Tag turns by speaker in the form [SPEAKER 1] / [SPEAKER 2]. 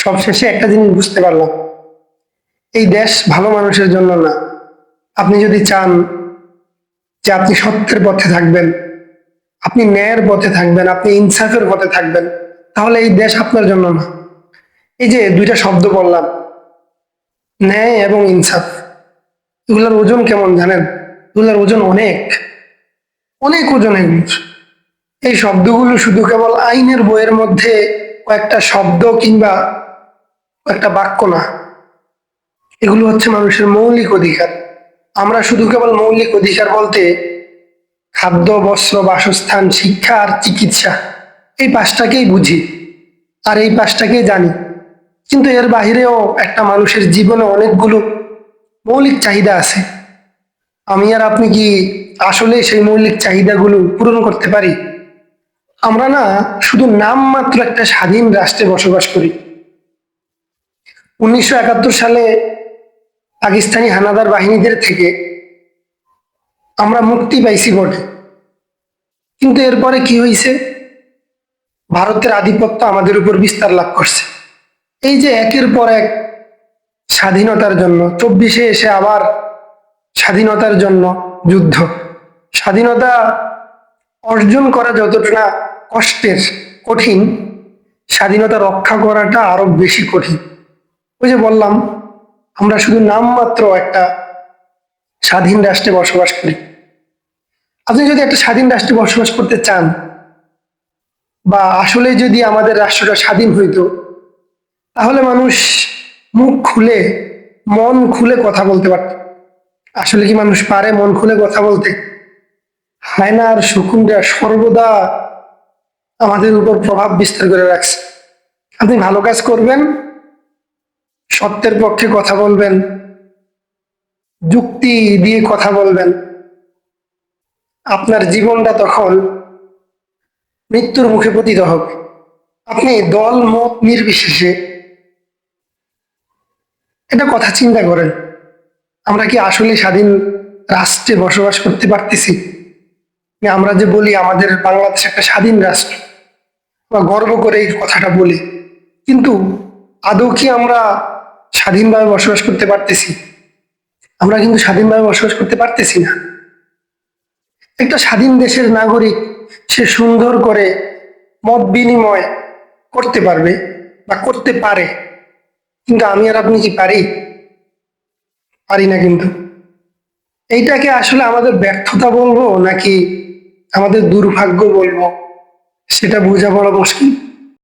[SPEAKER 1] সবশেষে একটা জিনিস বুঝতে পারলাম, এই দেশ ভালো মানুষের জন্য না। আপনি যদি চান যে আপনি সত্যের পথে থাকবেন, আপনি ন্যায়ের পথে থাকবেন, আপনি ইনসাফের পথে থাকবেন, তাহলে এই দেশ আপনার জন্য না। এই যে দুইটা শব্দ বললাম, ন্যায় এবং ইনসাফ, এগুলোর ওজন কেমন জানেন? এগুলোর ওজন অনেক, অনেক ওজন এগুলোর। এই শব্দগুলো শুধু কেবল আইনের বইয়ের মধ্যে কয়েকটা শব্দ কিংবা কয়েকটা বাক্য না, এগুলো হচ্ছে মানুষের মৌলিক অধিকার। আমরা শুধু কেবল মৌলিক অধিকার বলতে খাদ্য, বস্ত্র, বাসস্থান, শিক্ষা আর চিকিৎসা, এই পাঁচটাকেই বুঝি আর এই পাঁচটাকেই জানি। কিন্তু এর বাহিরেও একটা মানুষের জীবনে অনেকগুলো মৌলিক চাহিদা আছে। আমি আর আপনি কি আসলে সেই মৌলিক চাহিদাগুলো পূরণ করতে পারি? আমরা না শুধু নামমাত্র একটা স্বাধীন রাষ্ট্রে বসবাস করি। 1971 সালে পাকিস্তানি হানাদার বাহিনীদের থেকে আমরা মুক্তি পাইছি বটে, কিন্তু এরপরে কি হয়েছে? ভারতের আধিপত্য আমাদের উপর বিস্তার লাভ করছে। এই যে একের পর এক স্বাধীনতার জন্য, 24-এ এসে আবার স্বাধীনতার জন্য যুদ্ধ। স্বাধীনতা অর্জন করা যতটা না কষ্টের, কঠিন, স্বাধীনতা রক্ষা করাটা আরো বেশি কঠিন। ওই যে বললাম, আমরা শুধু নামমাত্র একটা স্বাধীন রাষ্ট্রে বসবাস করি। আপনি যদি একটা স্বাধীন রাষ্ট্রে বসবাস করতে চান, বা আসলে যদি আমাদের রাষ্ট্রটা স্বাধীন হইতো, তাহলে মানুষ মুখ খুলে, মন খুলে কথা বলতে পারত। আসলে কি মানুষ পারে মন খুলে কথা বলতে? হায়না আর শকুনরা সর্বদা আমাদের উপর প্রভাব বিস্তার করে রাখছে। আপনি ভালো কাজ করবেন, সত্যের পক্ষে কথা বলবেন, যুক্তি দিয়ে কথা বলবেন, আপনার জীবনটা তখন মৃত্যুর মুখে পতিত হবে। আপনি দল মত নির্বিশেষে এটা কথা চিন্তা করেন, আমরা কি আসলে স্বাধীন রাষ্ট্রে বসবাস করতে পারতেছি? আমরা যে বলি আমাদের বাংলাদেশ একটা স্বাধীন রাষ্ট্র, বা গর্ব করে এই কথাটা বলি, কিন্তু আদৌ কি আমরা স্বাধীনভাবে বসবাস করতে পারতেছি? আমরা কিন্তু স্বাধীনভাবে বসবাস করতে পারতেছি না। একটা স্বাধীন দেশের নাগরিক সে সুন্দর করে মত বিনিময় করতে পারবে বা করতে পারে, কিন্তু আমি আর আপনি কি পারি? পারি না। কিন্তু এইটাকে আসলে আমাদের ব্যর্থতা বলবো নাকি আমাদের দুর্ভাগ্য বলবো, সেটা বোঝা বড় মুশকিল।